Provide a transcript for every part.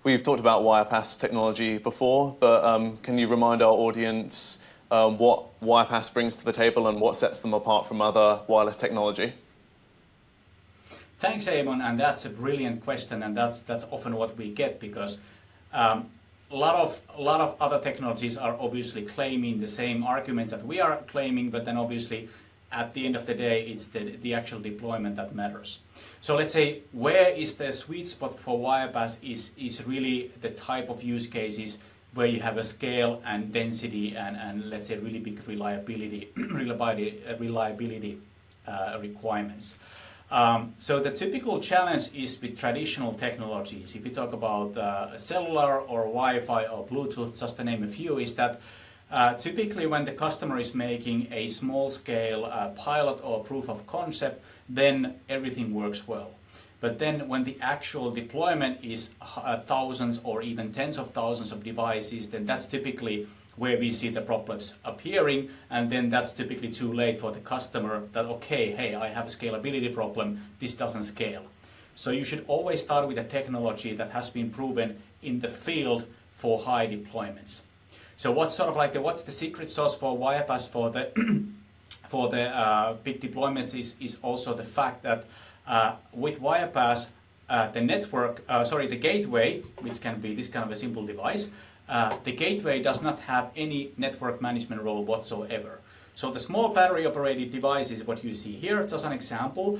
we've talked about Wirepas technology before, but can you remind our audience what Wirepas brings to the table and what sets them apart from other wireless technology? Thanks, Eamon, and that's a brilliant question, and that's often what we get, because a lot of other technologies are obviously claiming the same arguments that we are claiming, but then obviously at the end of the day it's the actual deployment that matters. So let's say where is the sweet spot for Wirepas is really the type of use cases where you have a scale and density and let's say really big reliability requirements. So the typical challenge is with traditional technologies. If we talk about cellular or Wi-Fi or Bluetooth, just to name a few, is that typically when the customer is making a small-scale pilot or proof of concept, then everything works well. But then when the actual deployment is thousands or even tens of thousands of devices, then that's typically where we see the problems appearing, and then that's typically too late for the customer that, okay, hey, I have a scalability problem, this doesn't scale. So you should always start with a technology that has been proven in the field for high deployments. So what's the secret sauce for Wirepas for the big deployments is also the fact that with Wirepas, the gateway, which can be this kind of a simple device, the gateway does not have any network management role whatsoever. So the small battery operated devices, what you see here, just an example,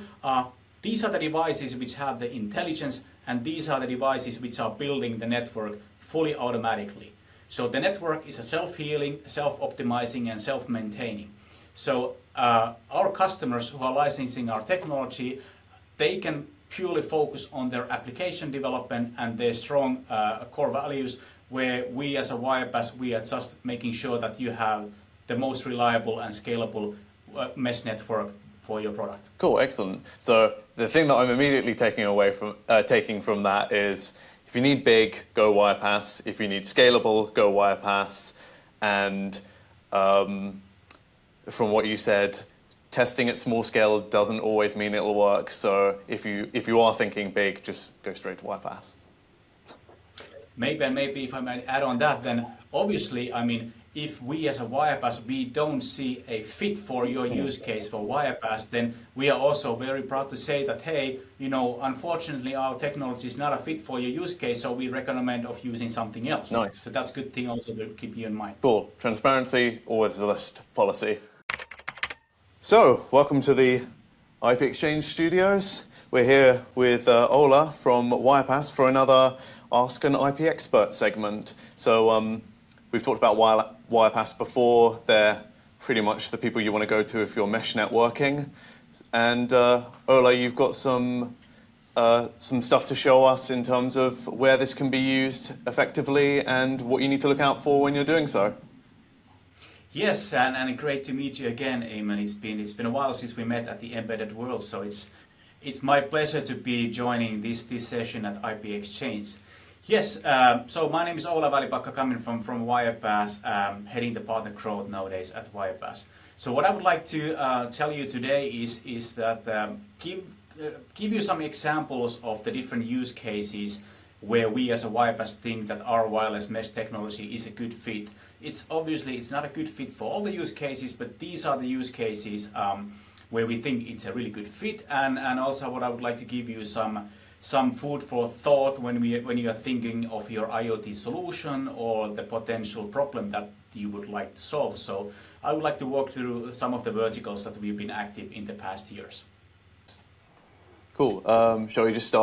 these are the devices which have the intelligence, and these are the devices which are building the network fully automatically. So the network is a self-healing, self-optimizing and self-maintaining. So our customers who are licensing our technology, they can purely focus on their application development and their strong core values, where we as a Wirepas, we are just making sure that you have the most reliable and scalable mesh network for your product. Cool, excellent. So the thing that I'm immediately taking from that is, if you need big, go Wirepas. If you need scalable, go Wirepas. And from what you said, testing at small scale doesn't always mean it'll work. So if you are thinking big, just go straight to Wirepas. Maybe if I might add on that, then obviously, I mean, if we as a Wirepas, we don't see a fit for your use case for Wirepas, then we are also very proud to say that, hey, unfortunately our technology is not a fit for your use case, so we recommend of using something else. Nice. So that's a good thing also to keep you in mind. Cool. Transparency, always the best policy. So, welcome to the ipXchange studios. We're here with Ola from Wirepas for another Ask an ipXpert segment. So we've talked about Wirepas before. They're pretty much the people you want to go to if you're mesh networking. And Ola, you've got some stuff to show us in terms of where this can be used effectively and what you need to look out for when you're doing so. Yes, and great to meet you again, Eamon. It's been a while since we met at the Embedded World, so it's my pleasure to be joining this session at ipXchange. Yes, so my name is Ola Välipakka, coming from Wirepas, heading the partner growth nowadays at Wirepas. So what I would like to tell you today is that give you some examples of the different use cases where we as a Wirepas think that our wireless mesh technology is a good fit. It's not a good fit for all the use cases, but these are the use cases where we think it's a really good fit, and also what I would like to give you some food for thought when you are thinking of your IoT solution or the potential problem that you would like to solve. So I would like to walk through some of the verticals that we've been active in the past years. Cool. Shall we just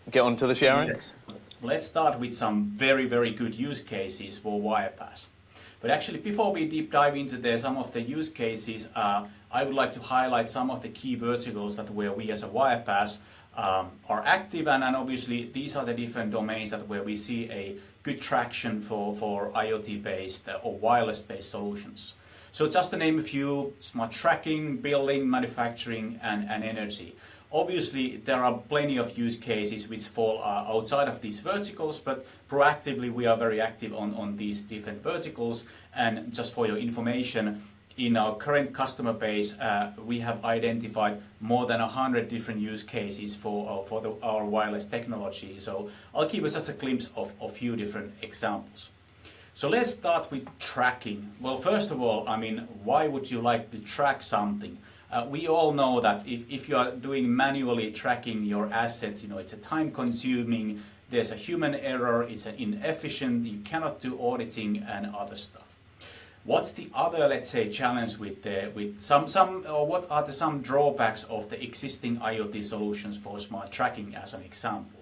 get on to the sharing? Yes. Let's start with some very, very good use cases for Wirepas. But actually, before we deep dive into some of the use cases, I would like to highlight some of the key verticals that where we as a Wirepas are active, and obviously these are the different domains where we see a good traction for IoT-based or wireless-based solutions. So just to name a few: smart tracking, building, manufacturing, and energy. Obviously, there are plenty of use cases which fall outside of these verticals, but proactively we are very active on these different verticals. And just for your information, in our current customer base, we have identified more than 100 different use cases for our wireless technology. So I'll give you just a glimpse of a few different examples. So let's start with tracking. Well, first of all, I mean, why would you like to track something? We all know that if you are doing manually tracking your assets, it's a time consuming, there's a human error, it's an inefficient, you cannot do auditing and other stuff. What's the other, let's say, challenge with what are some drawbacks of the existing IoT solutions for smart tracking as an example?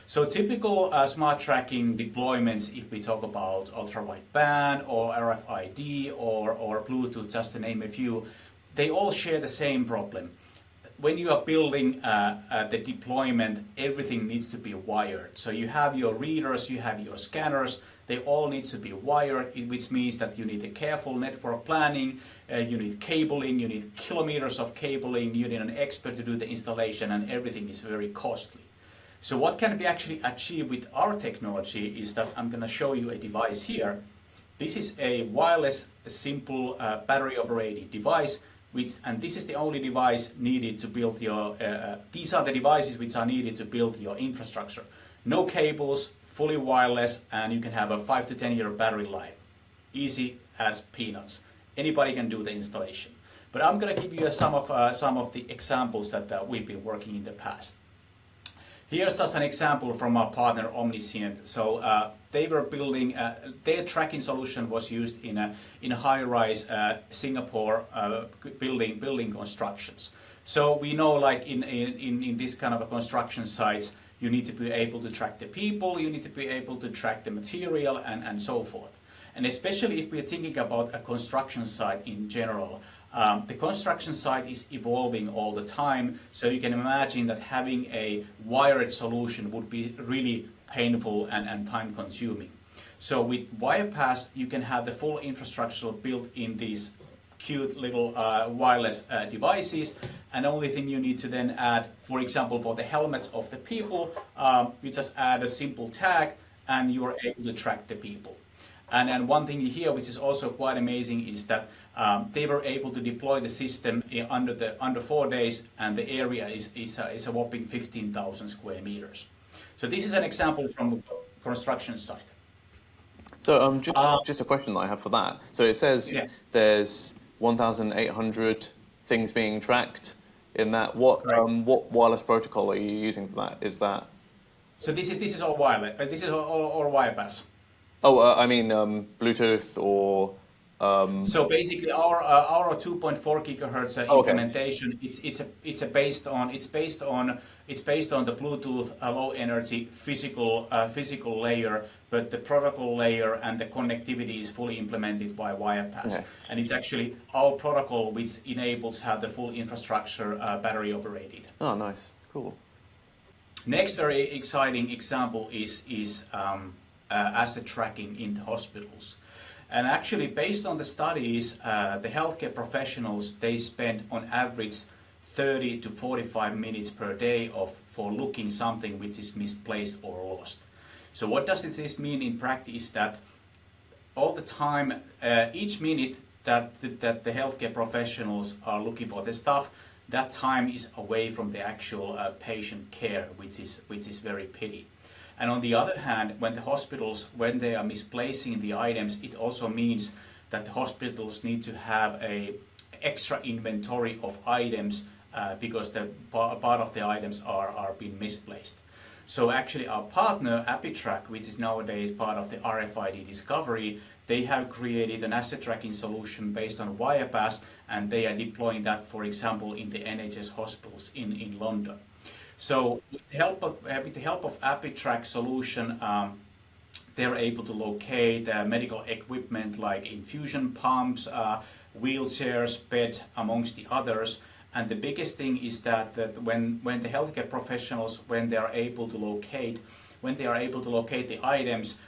So typical smart tracking deployments, if we talk about ultra-wideband or RFID or Bluetooth, just to name a few, they all share the same problem. When you are building the deployment, everything needs to be wired. So you have your readers, you have your scanners, they all need to be wired, which means that you need a careful network planning, you need cabling, you need kilometers of cabling, you need an expert to do the installation, and everything is very costly. So what can be actually achieved with our technology is that I'm going to show you a device here. This is a wireless, simple battery operated device, and this is the only device needed to build your, these are the devices which are needed to build your infrastructure. No cables, fully wireless, and you can have a 5 to 10 year battery life. Easy as peanuts. Anybody can do the installation. But I'm going to give you some of the examples that we've been working in the past. Here's just an example from our partner Omniscient. So they were building, their tracking solution was used in a high-rise Singapore building constructions. So we know, like in this kind of a construction sites, you need to be able to track the people, you need to be able to track the material, and so forth. And especially if we're thinking about a construction site in general, the construction site is evolving all the time, so you can imagine that having a wired solution would be really painful and time consuming. So with Wirepas, you can have the full infrastructure built in these cute little wireless devices, and the only thing you need to then add, for example, for the helmets of the people, you just add a simple tag and you are able to track the people. And one thing here, which is also quite amazing, is that they were able to deploy the system under 4 days, and the area is a whopping 15,000 square meters. So this is an example from a construction site. So just a question that I have for that. So it says there's 1,800 things being tracked in that. What wireless protocol are you using for that? Is that? So this is all wireless. This is all Wirepas. Oh, I mean Bluetooth or. So basically, our 2.4 gigahertz implementation, it's based on the Bluetooth low energy physical layer, but the protocol layer and the connectivity is fully implemented by Wirepas, and it's actually our protocol which enables have the full infrastructure battery operated. Oh, nice, cool. Next very exciting example is asset tracking in the hospitals. And actually, based on the studies, the healthcare professionals, they spend on average 30 to 45 minutes per day for looking something which is misplaced or lost. So what does this mean in practice? That all the time, each minute that the healthcare professionals are looking for the stuff, that time is away from the actual patient care, which is very pity. And on the other hand, when the hospitals, when they are misplacing the items, it also means that the hospitals need to have a extra inventory of items because the part of the items are being misplaced. So actually our partner ipXpert, which is nowadays part of the RFID Discovery, they have created an asset tracking solution based on Wirepas, and they are deploying that, for example, in the NHS hospitals in London. So with the help of ipXpert solution, they're able to locate medical equipment like infusion pumps, wheelchairs, beds, amongst the others. And the biggest thing is that when the healthcare professionals, when they are able to locate the items,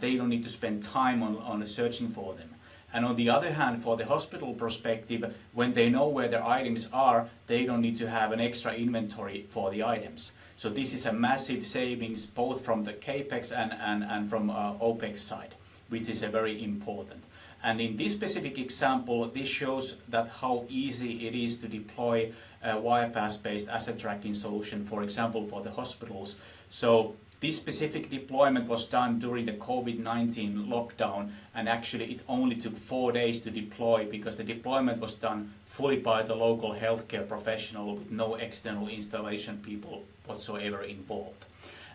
they don't need to spend time on searching for them. And on the other hand, for the hospital perspective, when they know where their items are, they don't need to have an extra inventory for the items. So this is a massive savings both from the CAPEX and from OPEX side. which is very important. And in this specific example, this shows that how easy it is to deploy a Wirepas-based asset tracking solution, for example, for the hospitals. So this specific deployment was done during the COVID-19 lockdown, and actually it only took 4 days to deploy because the deployment was done fully by the local healthcare professional with no external installation people whatsoever involved.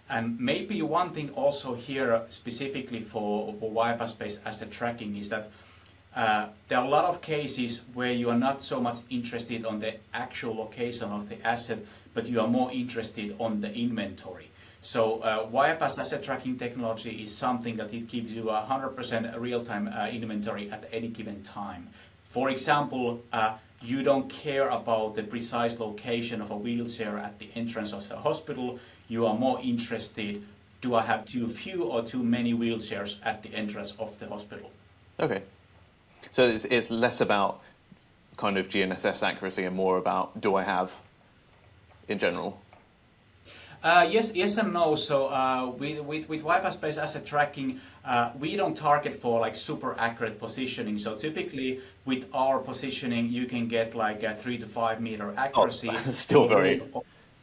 And maybe one thing also here specifically for Wirepas-based asset tracking is that there are a lot of cases where you are not so much interested on the actual location of the asset, but you are more interested on the inventory. So Wirepas asset tracking technology is something that it gives you 100% real-time inventory at any given time. For example, you don't care about the precise location of a wheelchair at the entrance of the hospital. You are more interested, do I have too few or too many wheelchairs at the entrance of the hospital? Okay. So it's less about kind of GNSS accuracy and more about do I have in general? Yes and no. So with Wirepas-based asset tracking, we don't target for like super accurate positioning. So typically with our positioning, you can get like a 3 to 5 meter accuracy. Oh, still very...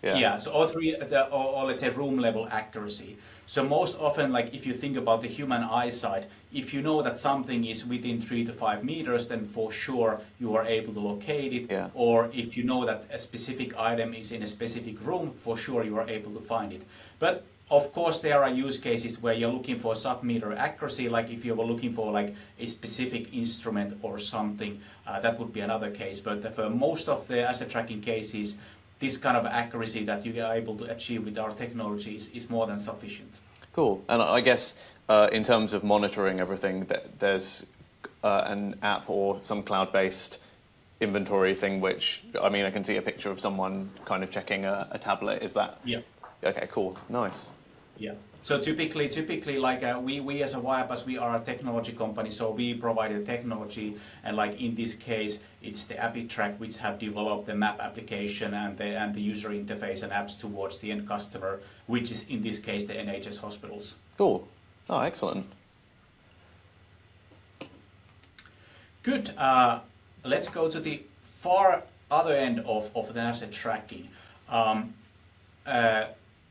Yeah, so or let's say room level accuracy. So most often, like if you think about the human eyesight, if you know that something is within 3 to 5 meters, then for sure you are able to locate it. Yeah. Or if you know that a specific item is in a specific room, for sure you are able to find it. But of course, there are use cases where you're looking for sub-meter accuracy, like if you were looking for like a specific instrument or something, that would be another case. But for most of the asset tracking cases, this kind of accuracy that you are able to achieve with our technologies is more than sufficient. Cool. And I guess in terms of monitoring everything, there's an app or some cloud-based inventory thing, which, I mean, I can see a picture of someone kind of checking a tablet. Is that? Yeah. Okay, cool. Nice. Yeah. So typically, like we as a Wirepas, we are a technology company, so we provide the technology, and like in this case, it's the ipXpert which have developed the map application and the user interface and apps towards the end customer, which is in this case the NHS hospitals. Cool. Oh, excellent. Good. Let's go to the far other end of the asset tracking.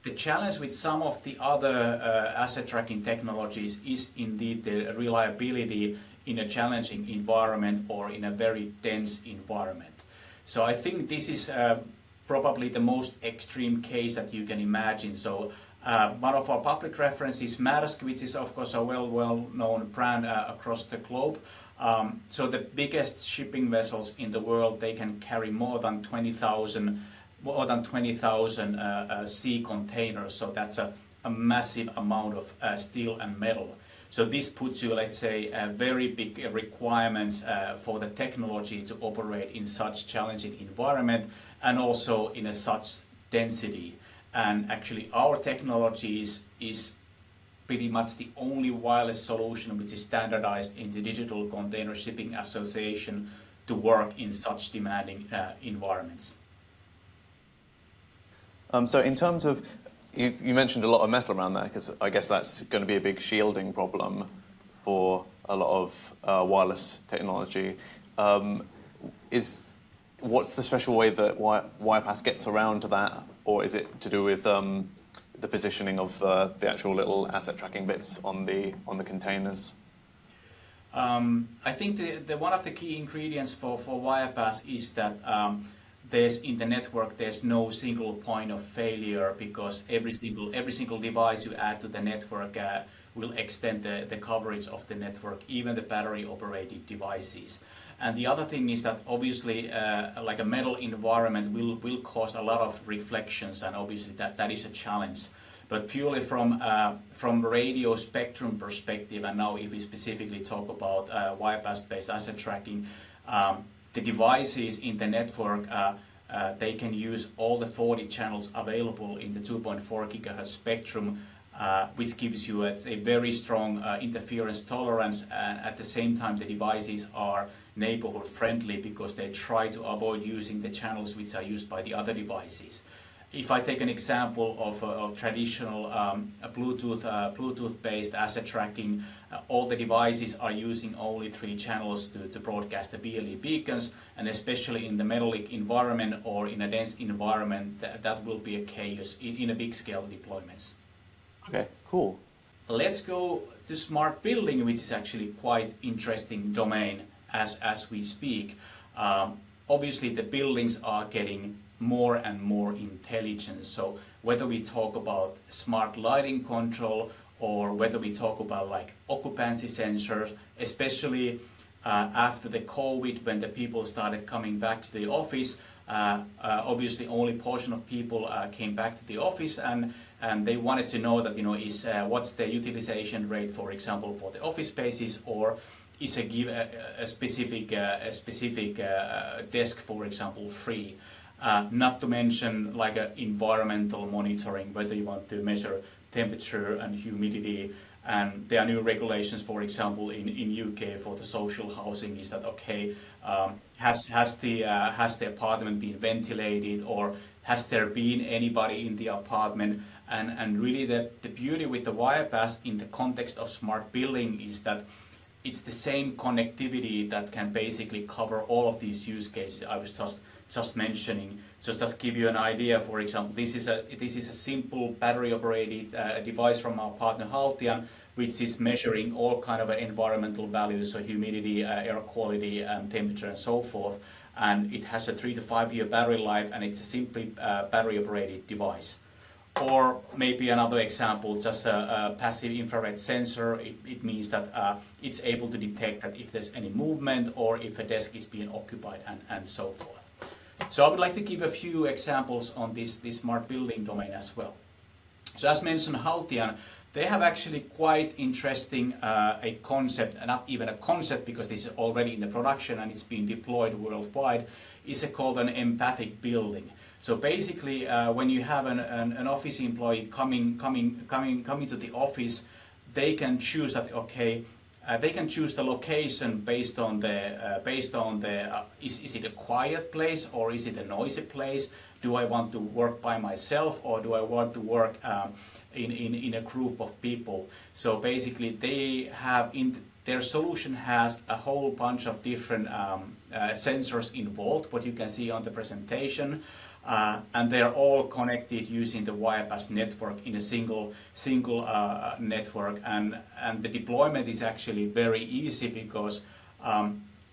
The challenge with some of the other asset tracking technologies is indeed the reliability in a challenging environment or in a very dense environment. So I think this is probably the most extreme case that you can imagine. So one of our public references is Maersk, which is of course a well-known brand across the globe. So the biggest shipping vessels in the world, they can carry more than 20,000 sea containers, so that's a massive amount of steel and metal. So this puts you, let's say, very big requirements for the technology to operate in such challenging environment and also in a such density. And actually our technology is pretty much the only wireless solution which is standardized in the Digital Container Shipping Association to work in such demanding environments. So in terms of, you mentioned a lot of metal around there, because I guess that's going to be a big shielding problem for a lot of wireless technology. What's the special way that Wirepas gets around that, or is it to do with the positioning of the actual little asset tracking bits on the containers? I think the one of the key ingredients for Wirepas is that in the network there's no single point of failure, because every single device you add to the network will extend the coverage of the network, even the battery operated devices. And the other thing is that obviously like a metal environment will cause a lot of reflections, and obviously that is a challenge. But purely from radio spectrum perspective, and now if we specifically talk about Wirepas-based asset tracking, the devices in the network, they can use all the 40 channels available in the 2.4 gigahertz spectrum, which gives you a very strong interference tolerance, and at the same time the devices are neighborhood friendly because they try to avoid using the channels which are used by the other devices. if I take an example of traditional Bluetooth-based asset tracking, all the devices are using only 3 channels to broadcast the BLE beacons, and especially in the metallic environment or in a dense environment, that will be a chaos in a big scale deployments. Okay, cool. Let's go to smart building, which is actually quite interesting domain as we speak. Obviously, the buildings are getting more and more intelligent. So whether we talk about smart lighting control or whether we talk about like occupancy sensors, especially after the COVID, when the people started coming back to the office, obviously only portion of people came back to the office, and they wanted to know that, is what's the utilization rate, for example, for the office spaces, or is a specific desk, for example, free. Not to mention like environmental monitoring, whether you want to measure temperature and humidity. And there are new regulations, for example, in UK for the social housing, is that okay? Has the apartment been ventilated, or has there been anybody in the apartment? And really the beauty with the Wirepas in the context of smart building is that it's the same connectivity that can basically cover all of these use cases I was just mentioning. Just give you an idea, for example, this is a simple battery operated device from our partner Haltian, which is measuring all kind of environmental values, so humidity, air quality, and temperature, and so forth. And it has a 3 to 5 year battery life, and it's a simply battery operated device. Or maybe another example, just a passive infrared sensor. It means that it's able to detect that if there's any movement or if a desk is being occupied, and so forth. So I would like to give a few examples on this smart building domain as well. So as mentioned, Haltian, they have actually quite interesting a concept, and not even a concept because this is already in the production and it's being deployed worldwide, is called an empathic building. So basically, when you have an office employee coming to the office, they can choose that they can choose the location based on the is it a quiet place or is it a noisy place? Do I want to work by myself or do I want to work in a group of people? So basically, they have their solution has a whole bunch of different sensors involved, what you can see on the presentation. And they are all connected using the Wirepas network in a single network, and the deployment is actually very easy because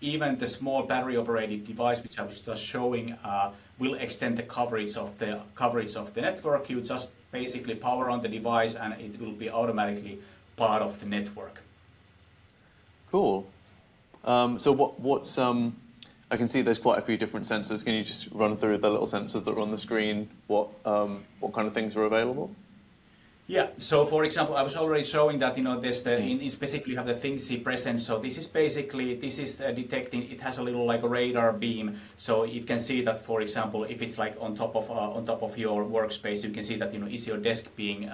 even the small battery operated device which I was just showing will extend the coverage of the network. You just basically power on the device and it will be automatically part of the network. Cool. So what's I can see there's quite a few different sensors. Can you just run through the little sensors that are on the screen? What kind of things are available? Yeah. So for example, I was already showing that there's in specifically you have the ThinkC present. So this is basically detecting. It has a little like a radar beam, so it can see that, for example, if it's like on top of your workspace, you can see that is your desk being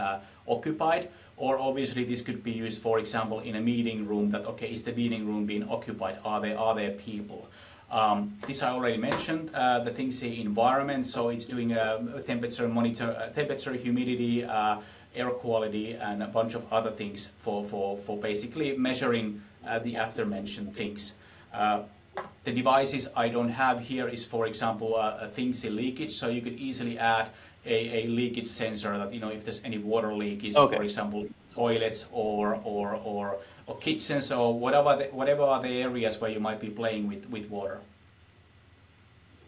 occupied. Or obviously this could be used, for example, in a meeting room. That is the meeting room being occupied? Are there people? This I already mentioned, the ThinkC environment, so it's doing a temperature monitor, temperature, humidity, air quality, and a bunch of other things for basically measuring the aforementioned things. The devices I don't have here is, for example, a ThinkC leakage, so you could easily add a leakage sensor that if there's any water leakage, for example, toilets or kitchens or whatever are the areas where you might be playing with water.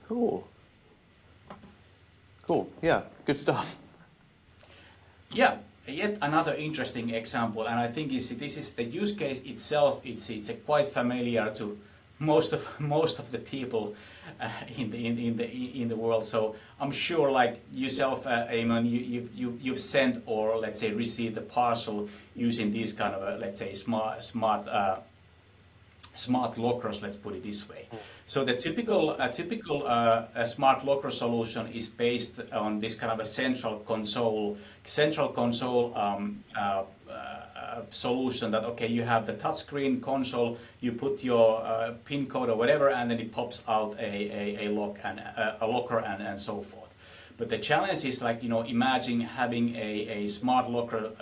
Cool. Yeah, good stuff. Yeah, yet another interesting example, and I think this is the use case itself. It's quite familiar to most of the people in the world. So I'm sure, like yourself, Eamon, you've sent or let's say received a parcel using these kind of let's say smart lockers. Let's put it this way. So the typical smart locker solution is based on this kind of a central console solution that you have the touchscreen console, you put your PIN code or whatever, and then it pops out a locker and so forth. But the challenge is like, imagine having a smart locker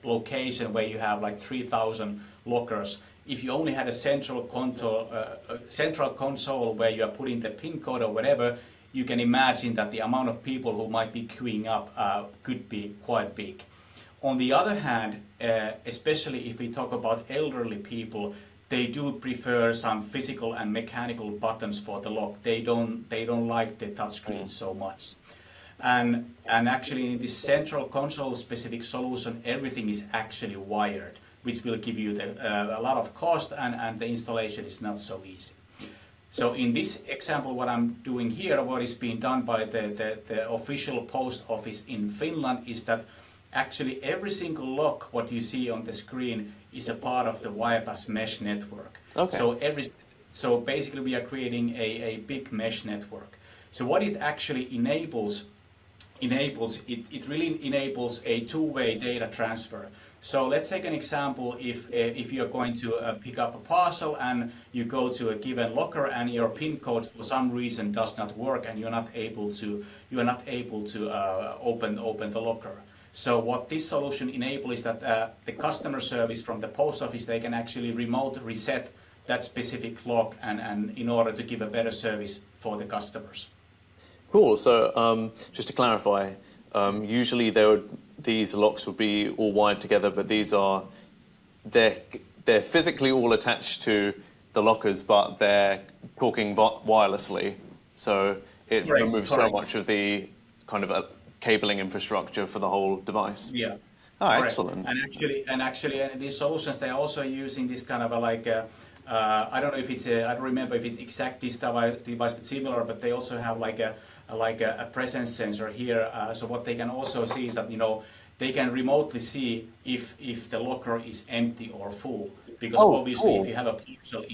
location where you have like 3,000 lockers. If you only had a central console where you are putting the pin code or whatever, you can imagine that the amount of people who might be queuing up could be quite big. On the other hand, especially if we talk about elderly people, they do prefer some physical and mechanical buttons for the lock. They don't like the touchscreen so much. And actually in this central console specific solution, everything is actually wired, which will give you a lot of cost, and the installation is not so easy. So in this example, what I'm doing here, what is being done by the official post office in Finland, is that actually every single lock what you see on the screen is a part of the Wirepas mesh network. Okay. So basically we are creating a big mesh network. So what it actually enables, it really enables a two-way data transfer. So let's take an example. If you're going to pick up a parcel and you go to a given locker and your PIN code for some reason does not work and you're not able to open the locker. So what this solution enables is that the customer service from the post office, they can actually remote reset that specific lock and in order to give a better service for the customers. Cool. So just to clarify, usually these locks would be all wired together, but they're physically all attached to the lockers, but they're talking wirelessly. So it removes so much of the kind of cabling infrastructure for the whole device. Yeah. Oh, excellent. And actually, these solutions, they're also using this kind of I don't know if it's I don't remember if it's exact this device, but similar. But they also have like a presence sensor here. So what they can also see is that they can remotely see if the locker is empty or full. Because obviously, cool. if you have a parcel,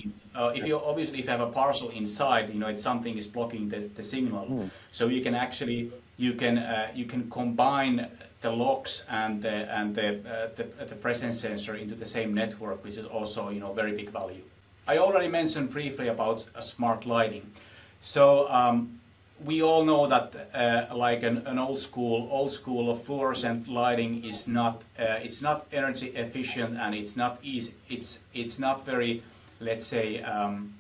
if you have a parcel inside, it's something is blocking the signal. So you can actually you can combine the locks and the presence sensor into the same network, which is also very big value. I already mentioned briefly about smart lighting. So we all know that like an old school of fluorescent lighting is not it's not energy efficient, and it's not easy. It's not very, let's say,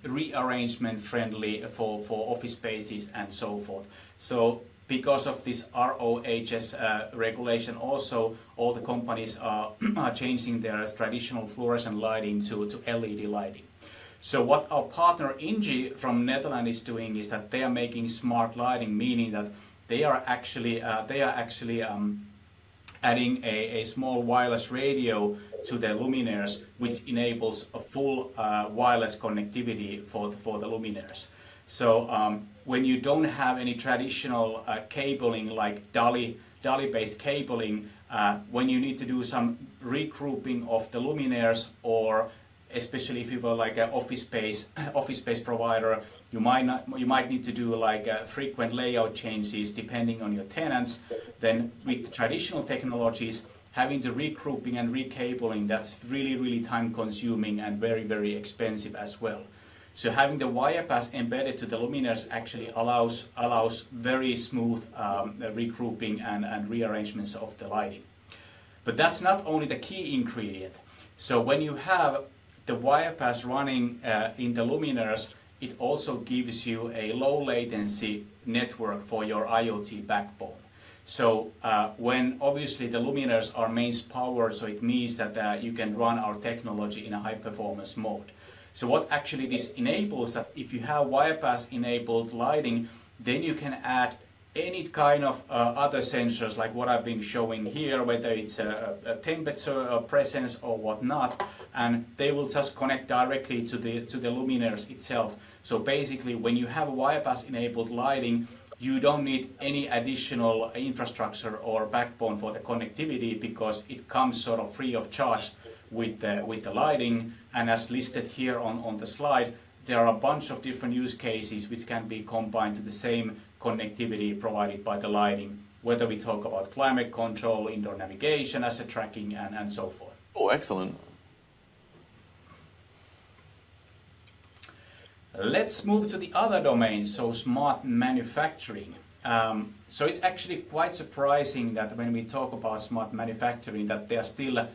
rearrangement friendly for office spaces and so forth. So because of this ROHS regulation, also all the companies are changing their traditional fluorescent lighting to LED lighting. So what our partner Ingi from Netherlands is doing is that they are making smart lighting, meaning that they are actually adding a small wireless radio to the luminaires, which enables a full wireless connectivity for the luminaires. So when you don't have any traditional cabling like DALI-based cabling, when you need to do some regrouping of the luminaires, or especially if you were like an office space provider, you might need to do like frequent layout changes depending on your tenants. Then with the traditional technologies, having the regrouping and recabling, that's really time consuming and very expensive as well. So having the Wirepas embedded to the luminaires actually allows very smooth regrouping and rearrangements of the lighting. But that's not only the key ingredient. So when you have the Wirepas running in the luminaires, it also gives you a low latency network for your IoT backbone. So when obviously the luminaires are mains powered, so it means that you can run our technology in a high performance mode. So what actually this enables, that if you have Wirepas enabled lighting, then you can add any kind of other sensors like what I've been showing here, whether it's a temperature or presence or whatnot, and they will just connect directly to the luminaires itself. So basically, when you have Wirepas enabled lighting, you don't need any additional infrastructure or backbone for the connectivity, because it comes sort of free of charge with the lighting. And as listed here on the slide, there are a bunch of different use cases which can be combined to the same connectivity provided by the lighting, whether we talk about climate control, indoor navigation, asset tracking, and so forth. Oh, excellent. Let's move to the other domain, so smart manufacturing. So it's actually quite surprising that when we talk about smart manufacturing, that there are still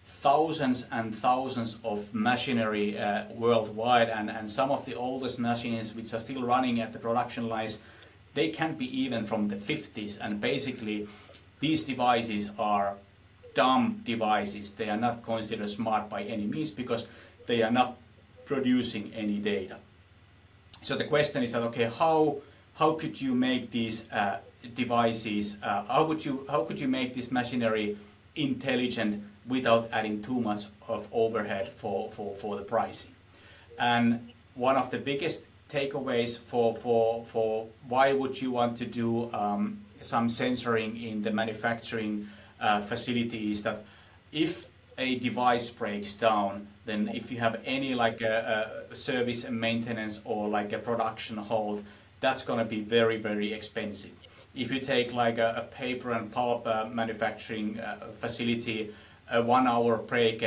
thousands and thousands of machinery worldwide, and some of the oldest machines which are still running at the production lines, they can be even from the 50s, and basically these devices are dumb devices. They are not considered smart by any means because they are not producing any data. So the question is that, okay, how could you make these devices, how could you make this machinery intelligent without adding too much of overhead for the pricing? And one of the biggest takeaways for why would you want to do some sensoring in the manufacturing facility is that if a device breaks down, then if you have any like a service and maintenance or like a production hold, that's going to be very, very expensive. If you take like a paper and pulp manufacturing facility, a 1 hour break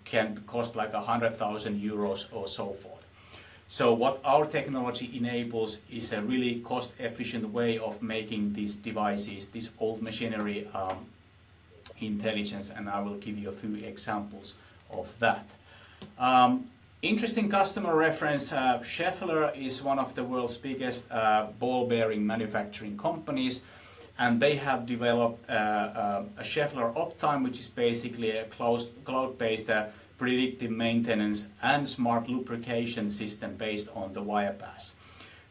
can cost like 100,000 euros or so forth. So what our technology enables is a really cost-efficient way of making these devices, this old machinery, intelligence, and I will give you a few examples of that. Interesting customer reference, Schaeffler is one of the world's biggest ball bearing manufacturing companies, and they have developed a Schaeffler Uptime, which is basically a cloud-based predictive maintenance and smart lubrication system based on the Wirepas.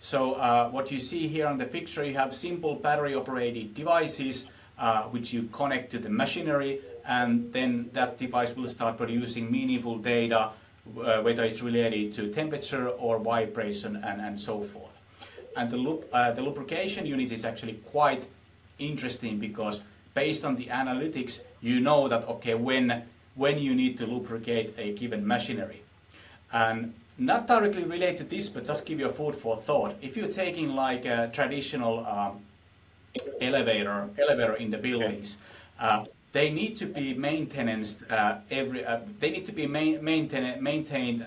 So what you see here on the picture, you have simple battery operated devices which you connect to the machinery, and then that device will start producing meaningful data, whether it's related to temperature or vibration and so forth. And the lubrication unit is actually quite interesting because based on the analytics, you know that, okay, when you need to lubricate a given machinery. And not directly related to this, but just give you a food for thought. If you're taking like a traditional elevator in the buildings, they need to be maintained maintained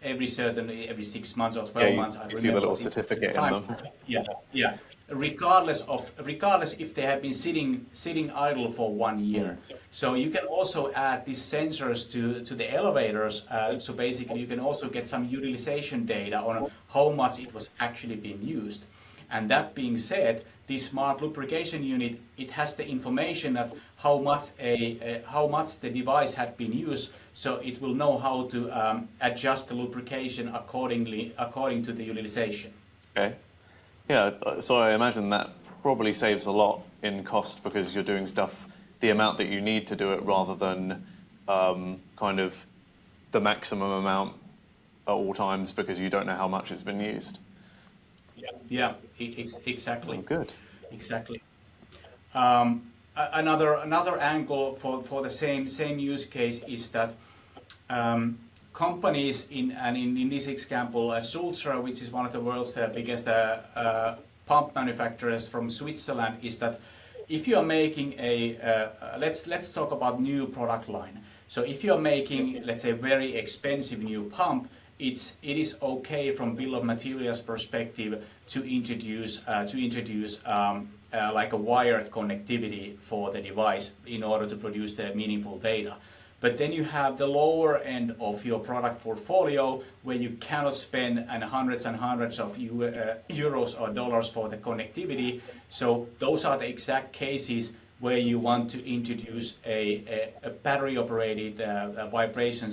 every 6 months or 12 months. You see the little certificate in them. Yeah. Regardless if they have been sitting idle for 1 year. So you can also add these sensors to the elevators. So basically you can also get some utilization data on how much it was actually being used. And that being said, this smart lubrication unit, it has the information of how much the device had been used, so it will know how to adjust the lubrication according to the utilization. Okay. Yeah, so I imagine that probably saves a lot in cost because you're doing stuff the amount that you need to do it rather than kind of the maximum amount at all times because you don't know how much it's been used. Yeah, exactly. Oh, good. Exactly. Another angle for the same use case is that companies in this example, Sulzer, which is one of the world's biggest pump manufacturers from Switzerland, is that if you are making let's talk about new product line. So if you are making, let's say, very expensive new pump, it is okay from bill of materials perspective to introduce like a wired connectivity for the device in order to produce the meaningful data. But then you have the lower end of your product portfolio where you cannot spend hundreds and hundreds of euros or dollars for the connectivity. So those are the exact cases where you want to introduce a battery operated vibration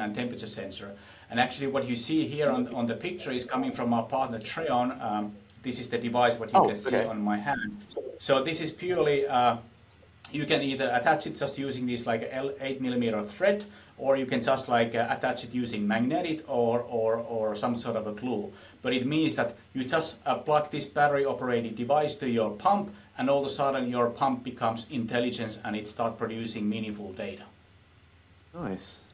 and temperature sensor. And actually what you see here on the picture is coming from our partner Treon. This is the device what you can see on my hand. So this is purely, you can either attach it just using this like 8mm thread, or you can just like attach it using magnetic or some sort of a glue. But it means that you just plug this battery operated device to your pump, and all of a sudden your pump becomes intelligent and it starts producing meaningful data. Nice.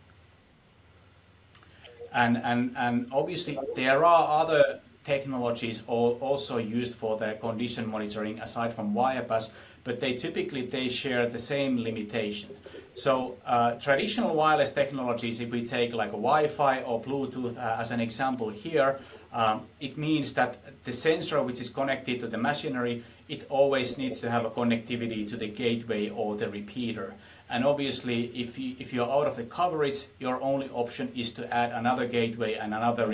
And obviously there are other technologies also used for the condition monitoring aside from Wirepas, but they share the same limitation. So traditional wireless technologies, if we take like a Wi-Fi or Bluetooth as an example here, it means that the sensor which is connected to the machinery, it always needs to have a connectivity to the gateway or the repeater. And obviously, if you're out of the coverage, your only option is to add another gateway and another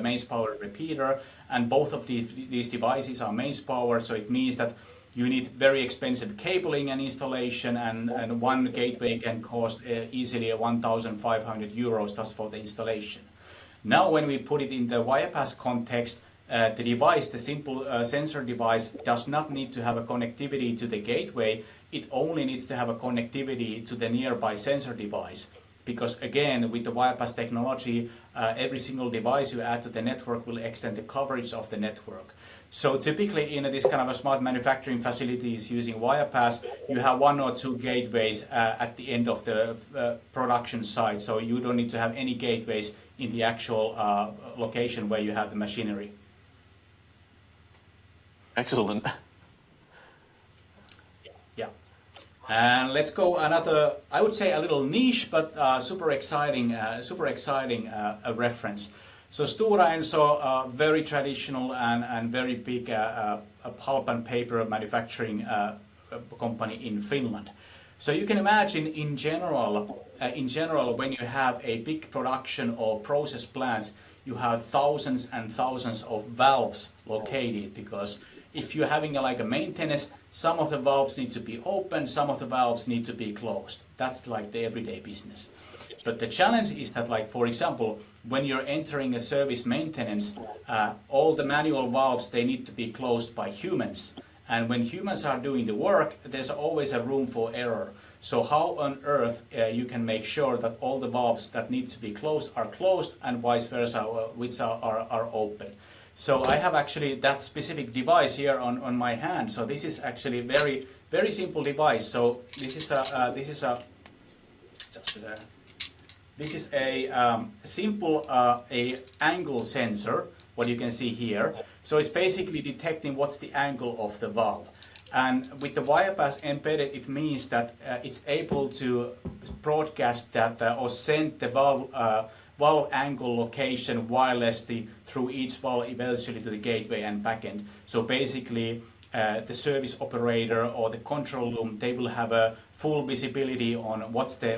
mains power repeater. And both of these devices are mains powered, so it means that you need very expensive cabling and installation, and one gateway can cost easily 1,500 euros just for the installation. Now, when we put it in the Wirepas context, the device, the simple sensor device, does not need to have a connectivity to the gateway. It only needs to have a connectivity to the nearby sensor device. Because again, with the Wirepas technology, every single device you add to the network will extend the coverage of the network. So typically in this kind of a smart manufacturing facilities using Wirepas, you have one or two gateways at the end of the production site. So you don't need to have any gateways in the actual location where you have the machinery. Excellent. Yeah. And let's go another, I would say a little niche, but super exciting reference. So Stora Enso, very traditional and very big pulp and paper manufacturing company in Finland. So you can imagine in general, when you have a big production or process plants, you have thousands and thousands of valves located, because if you're having like a maintenance, some of the valves need to be open, some of the valves need to be closed. That's like the everyday business. But the challenge is that, like, for example, when you're entering a service maintenance, all the manual valves, they need to be closed by humans. And when humans are doing the work, there's always a room for error. So how on earth you can make sure that all the valves that need to be closed are closed, and vice versa, which are open? So I have actually that specific device here on my hand. So this is actually very, very simple device. So this is a simple a angle sensor, what you can see here. So it's basically detecting what's the angle of the valve. And with the Wirepas embedded, it means that it's able to broadcast that or send the valve angle location wirelessly through each valve eventually to the gateway and backend. So basically, the service operator or the control room, they will have a full visibility on what's the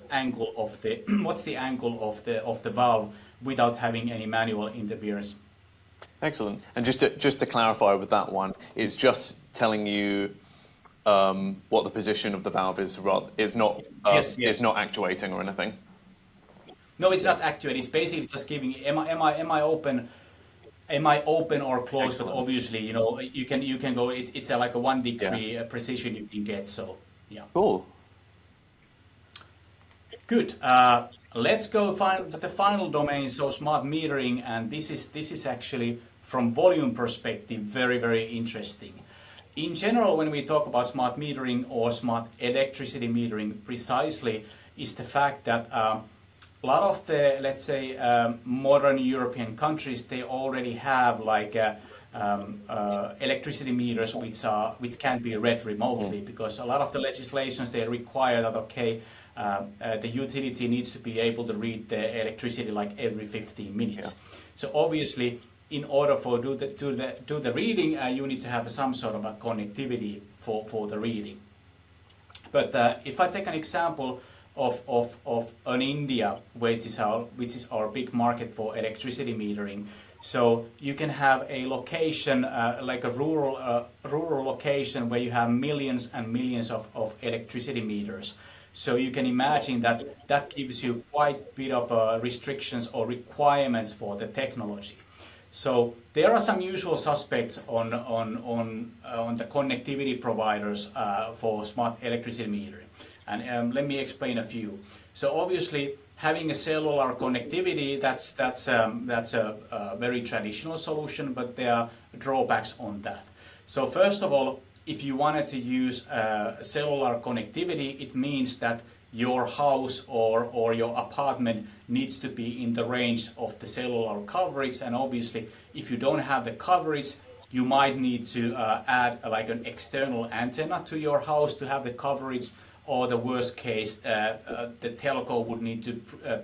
angle of the valve without having any manual interference. Excellent. And just to clarify with that one, it's just telling you what the position of the valve is. It's not Yes. It's not actuating or anything. No, it's not actuating. It's basically just giving am I open or closed. Excellent. But obviously, you can go. It's like a 1 degree precision you can get. So yeah. Cool. Good. Let's go to the final domain. So smart metering, and this is actually, from volume perspective, very, very interesting. In general, when we talk about smart metering or smart electricity metering, precisely is the fact that a lot of the, let's say, modern European countries, they already have like electricity meters which can be read remotely, because a lot of the legislations, they require that, okay, the utility needs to be able to read the electricity like every 15 minutes. Yeah. So obviously, in order for do the reading, you need to have some sort of a connectivity for the reading. But if I take an example of an India, which is our big market for electricity metering, so you can have a location like a rural location where you have millions and millions of electricity meters. So you can imagine that gives you quite a bit of restrictions or requirements for the technology. So there are some usual suspects on the connectivity providers for smart electricity metering, and let me explain a few. So obviously, having a cellular connectivity, that's a very traditional solution, but there are drawbacks on that. So first of all, if you wanted to use cellular connectivity, it means that your house or your apartment needs to be in the range of the cellular coverage, and obviously if you don't have the coverage, you might need to add like an external antenna to your house to have the coverage, or the worst case, the telco would need to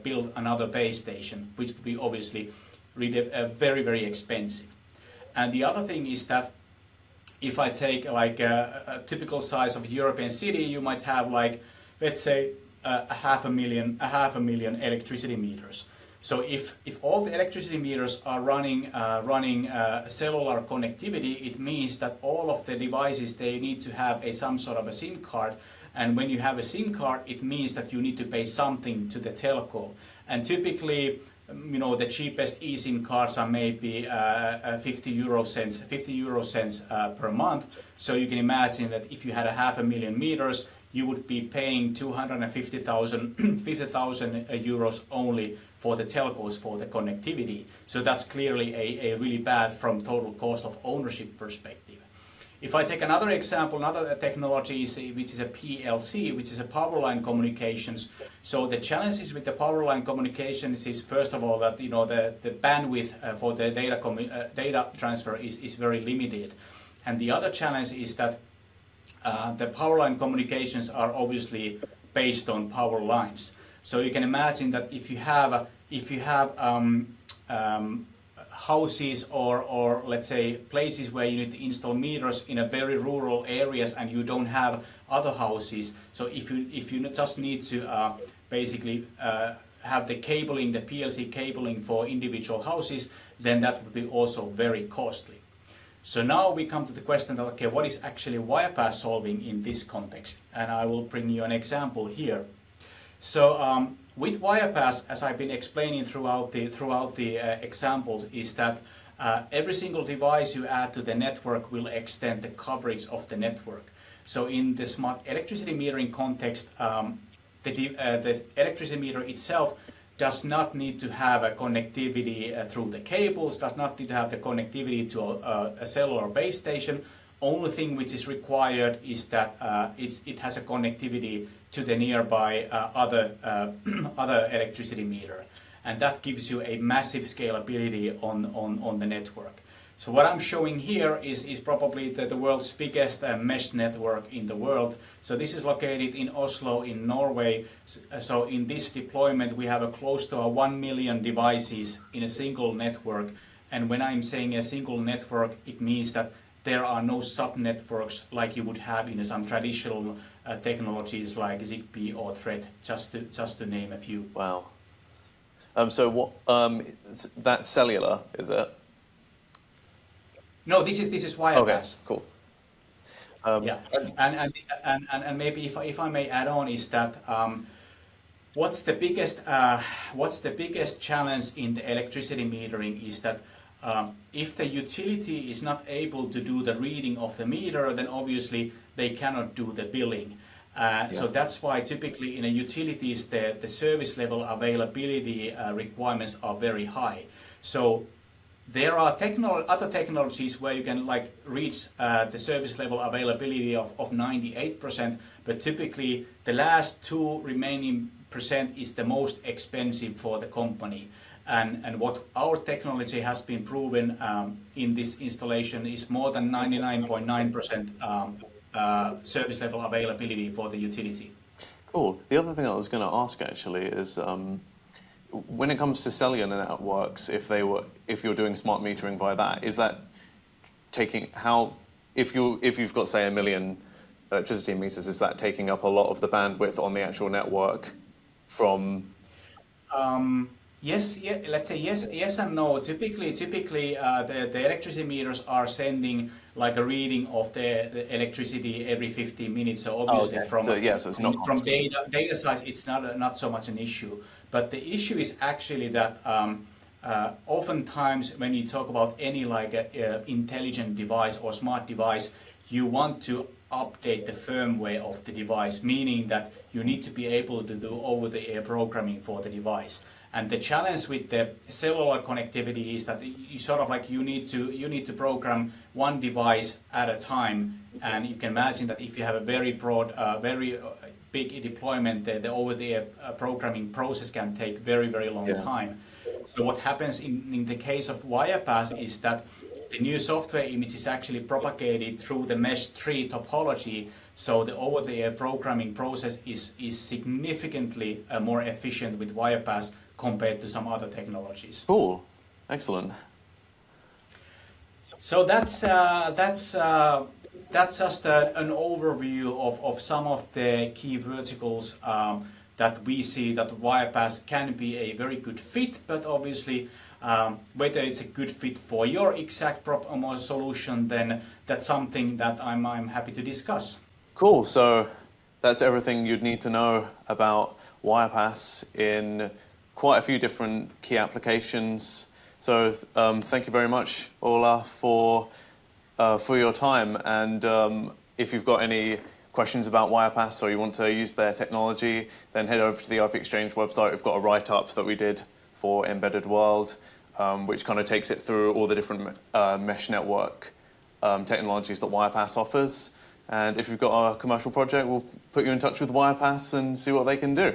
build another base station, which would be obviously really very, very expensive. And the other thing is that if I take like a typical size of a European city, you might have like, let's say, a half a million electricity meters. So if all the electricity meters are running cellular connectivity, it means that all of the devices, they need to have some sort of a SIM card. And when you have a SIM card, it means that you need to pay something to the telco. And typically, the cheapest eSIM cards are maybe 50 euro cents per month. So you can imagine that if you had a half a million meters, you would be paying 250,000 euros only for the telcos for the connectivity. So that's clearly a really bad from total cost of ownership perspective. If I take another example, another technology which is a PLC, which is a power line communications. So the challenges with the power line communications is, first of all, that the bandwidth for the data transfer is very limited, and the other challenge is that the power line communications are obviously based on power lines. So you can imagine that if you have houses or let's say places where you need to install meters in a very rural areas and you don't have other houses, so if you just need to basically have the cabling, the PLC cabling for individual houses, then that would be also very costly. So now we come to the question that, okay, what is actually Wirepas solving in this context? And I will bring you an example here. So with Wirepas, as I've been explaining throughout the examples, is that every single device you add to the network will extend the coverage of the network. So in the smart electricity metering context, the electricity meter itself does not need to have a connectivity through the cables, does not need to have the connectivity to a cellular base station. Only thing which is required is that it has a connectivity to the nearby other electricity meter, and that gives you a massive scalability on the network. So what I'm showing here is probably the world's biggest mesh network in the world. So this is located in Oslo in Norway. So in this deployment we have close to 1 million devices in a single network. And when I'm saying a single network, it means that there are no sub-networks like you would have in some traditional technologies like Zigbee or Thread, just to name a few. Wow. So what? That's cellular, is it? No, this is Wirepas. Okay, cool. Yeah, and maybe if I may add on is that what's the biggest challenge in the electricity metering is that if the utility is not able to do the reading of the meter, then obviously they cannot do the billing. Yes. So that's why typically in a utilities the service level availability requirements are very high. So there are other technologies where you can like reach the service level availability of 98%, but typically the last 2 remaining % is the most expensive for the company. And what our technology has been proven in this installation is more than 99.9% service level availability for the utility. Cool. The other thing I was going to ask actually is when it comes to cellular networks, if you're doing smart metering via that, is that taking if you've got say 1 million electricity meters, is that taking up a lot of the bandwidth on the actual network from? Yes, yeah, let's say yes and no. Typically, the electricity meters are sending like a reading of the electricity every 15 minutes. So obviously, so it's not from data side, it's not so much an issue. But the issue is actually that oftentimes when you talk about any like intelligent device or smart device, you want to update the firmware of the device, meaning that you need to be able to do over-the-air programming for the device. And the challenge with the cellular connectivity is that you sort of like you need to program one device at a time, and you can imagine that if you have a very broad, very big deployment, the over-the-air programming process can take very long time. So what happens in the case of Wirepas is that the new software image is actually propagated through the mesh tree topology. So the over-the-air programming process is significantly more efficient with Wirepas compared to some other technologies. Cool. Excellent. So that's just an overview of some of the key verticals that we see that Wirepas can be a very good fit, but obviously whether it's a good fit for your exact problem or solution, then that's something that I'm happy to discuss. Cool. So that's everything you'd need to know about Wirepas in quite a few different key applications. So thank you very much, Ola, for your time. And if you've got any questions about Wirepas or you want to use their technology, then head over to the ipXchange website. We've got a write-up that we did for Embedded World, which kind of takes it through all the different mesh network technologies that Wirepas offers. And if you've got a commercial project, we'll put you in touch with Wirepas and see what they can do.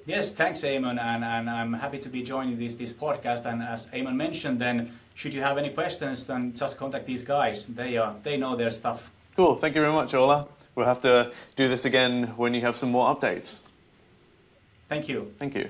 Yes, thanks, Eamon, and I'm happy to be joining this podcast. And as Eamon mentioned, then should you have any questions, then just contact these guys. They know their stuff. Cool. Thank you very much, Ola. We'll have to do this again when you have some more updates. Thank you. Thank you.